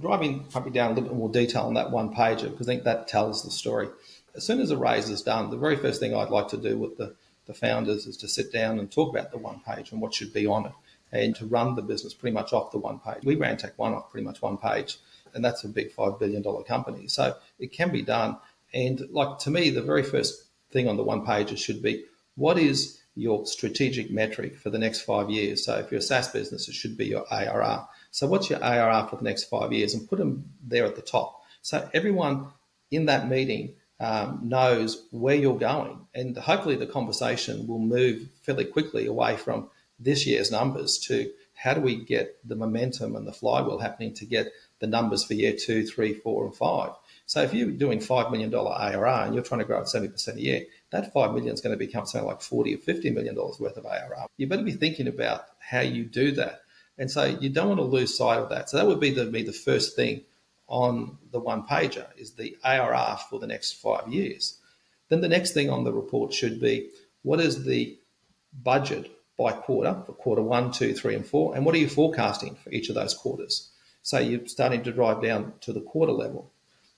driving probably down a little bit more detail on that one pager, because I think that tells the story. As soon as a raise is done, the very first thing I'd like to do with the founders is to sit down and talk about the one page and what should be on it, and to run the business pretty much off the one page. We ran Tech One off pretty much one page, and that's a big $5 billion company. So it can be done. And like, to me, the very first thing on the one page should be, what is your strategic metric for the next 5 years? So if you're a SaaS business, it should be your ARR. So what's your ARR for the next 5 years? And put them there at the top. So everyone in that meeting knows where you're going. And hopefully the conversation will move fairly quickly away from this year's numbers to how do we get the momentum and the flywheel happening to get the numbers for year 2, 3, 4, and 5. So if you're doing $5 million ARR and you're trying to grow at 70% a year, that $5 million is going to become something like $40 or $50 million worth of ARR. You better be thinking about how you do that. And so you don't want to lose sight of that. So that would be the first thing on the one pager, is the ARR for the next 5 years. Then the next thing on the report should be, what is the budget by quarter for quarter 1, 2, 3, and 4, and what are you forecasting for each of those quarters? So you're starting to drive down to the quarter level.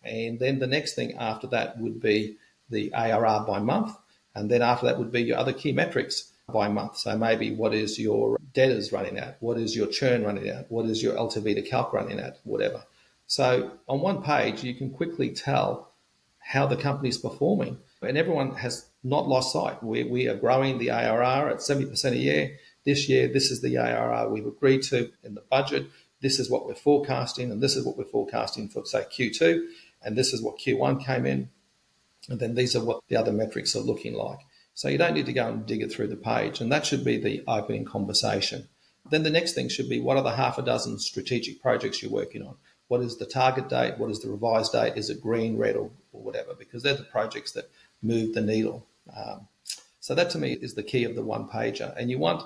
And then the next thing after that would be the ARR by month. And then after that would be your other key metrics by month. So maybe, what is your debtors running at? What is your churn running at? What is your LTV to calc running at? Whatever. So on one page, you can quickly tell how the company's performing. And everyone has not lost sight. We are growing the ARR at 70% a year. This year, this is the ARR we've agreed to in the budget. This is what we're forecasting, and this is what we're forecasting for, say, Q2. And this is what Q1 came in. And then these are what the other metrics are looking like. So you don't need to go and dig it through the page. And that should be the opening conversation. Then the next thing should be, what are the half a dozen strategic projects you're working on? What is the target date? What is the revised date? Is it green, red, or whatever? Because they're the projects that move the needle. So that, to me, is the key of the one pager. And you want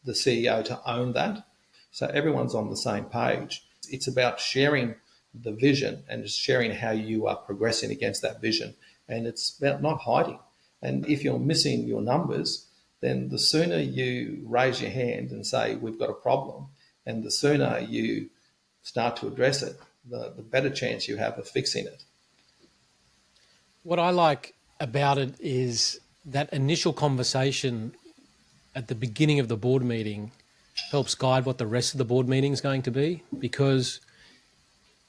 the CEO to own that, so everyone's on the same page. It's about sharing the vision and just sharing how you are progressing against that vision. And it's about not hiding. And if you're missing your numbers, then the sooner you raise your hand and say, we've got a problem, and the sooner you start to address it, the better chance you have of fixing it. What I like about it is that initial conversation at the beginning of the board meeting helps guide what the rest of the board meeting is going to be. Because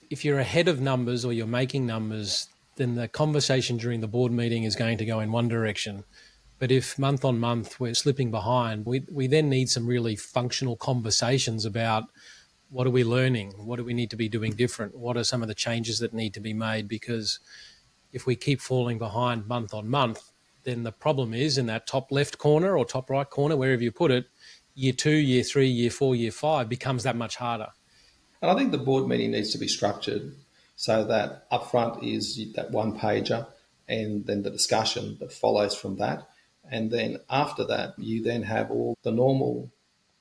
if you're ahead of numbers or you're making numbers, then the conversation during the board meeting is going to go in one direction. But if month on month we're slipping behind, we then need some really functional conversations about, what are we learning? What do we need to be doing different? What are some of the changes that need to be made? Because if we keep falling behind month on month, then the problem is in that top left corner or top right corner, wherever you put it, year 2, year 3, year 4, year 5 becomes that much harder. And I think the board meeting needs to be structured so that upfront is that one pager, and then the discussion that follows from that. And then after that, you then have all the normal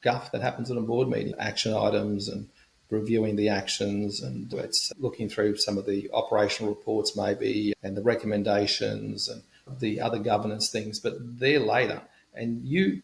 guff that happens in a board meeting, action items and reviewing the actions, and it's looking through some of the operational reports maybe, and the recommendations and the other governance things, but they're later. And you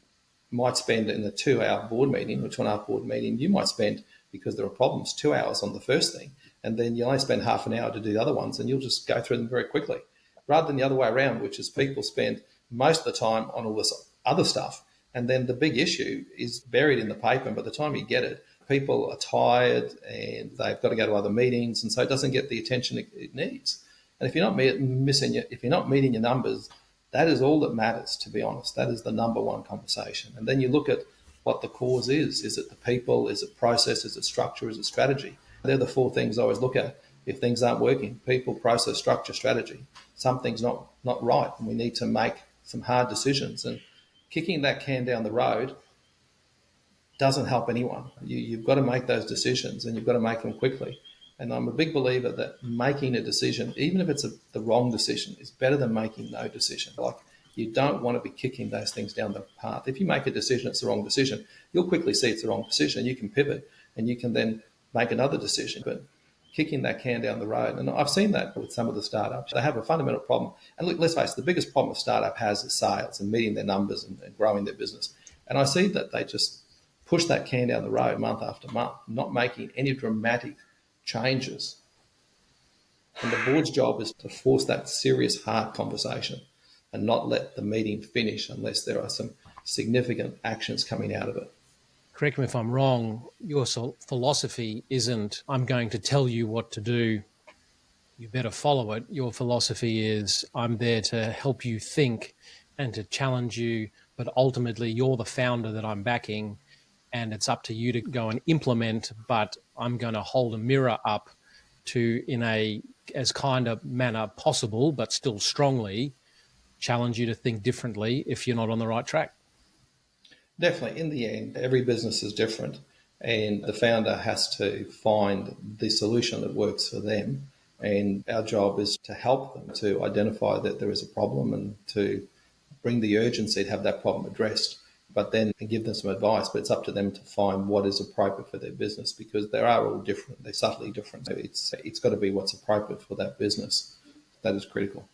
might spend in a 2-hour board meeting or 2.5 board meeting, you might spend, because there are problems, 2 hours on the first thing, and then you only spend half an hour to do the other ones, and you'll just go through them very quickly, rather than the other way around, which is people spend most of the time on all this other stuff. And then the big issue is buried in the paper, and by the time you get it, people are tired and they've got to go to other meetings, and so it doesn't get the attention it needs. And if you're not meeting your numbers, that is all that matters, to be honest. That is the number one conversation. And then you look at what the cause is. Is it the people? Is it process? Is it structure? Is it strategy? They're the 4 things I always look at. If things aren't working, people, process, structure, strategy, something's not right, and we need to make some hard decisions. And kicking that can down the road doesn't help anyone. You've got to make those decisions, and you've got to make them quickly. And I'm a big believer that making a decision, even if it's the wrong decision, is better than making no decision. Like, you don't want to be kicking those things down the path. If you make a decision, it's the wrong decision, you'll quickly see it's the wrong decision, and you can pivot and you can then make another decision. But kicking that can down the road, and I've seen that with some of the startups, they have a fundamental problem. And look, let's face it, the biggest problem a startup has is sales and meeting their numbers and growing their business. And I see that they just push that can down the road month after month, not making any dramatic changes. And the board's job is to force that serious, hard conversation and not let the meeting finish unless there are some significant actions coming out of it. Correct me if I'm wrong, your philosophy isn't, I'm going to tell you what to do, you better follow it. Your philosophy is, I'm there to help you think and to challenge you, but ultimately you're the founder that I'm backing, and it's up to you to go and implement, but I'm going to hold a mirror up to, in a as kind of manner possible, but still strongly challenge you to think differently if you're not on the right track. Definitely. In the end, every business is different, and the founder has to find the solution that works for them. And our job is to help them to identify that there is a problem and to bring the urgency to have that problem addressed, but then give them some advice. But it's up to them to find what is appropriate for their business, because they are all different. They're subtly different. So it's got to be what's appropriate for that business. That is critical.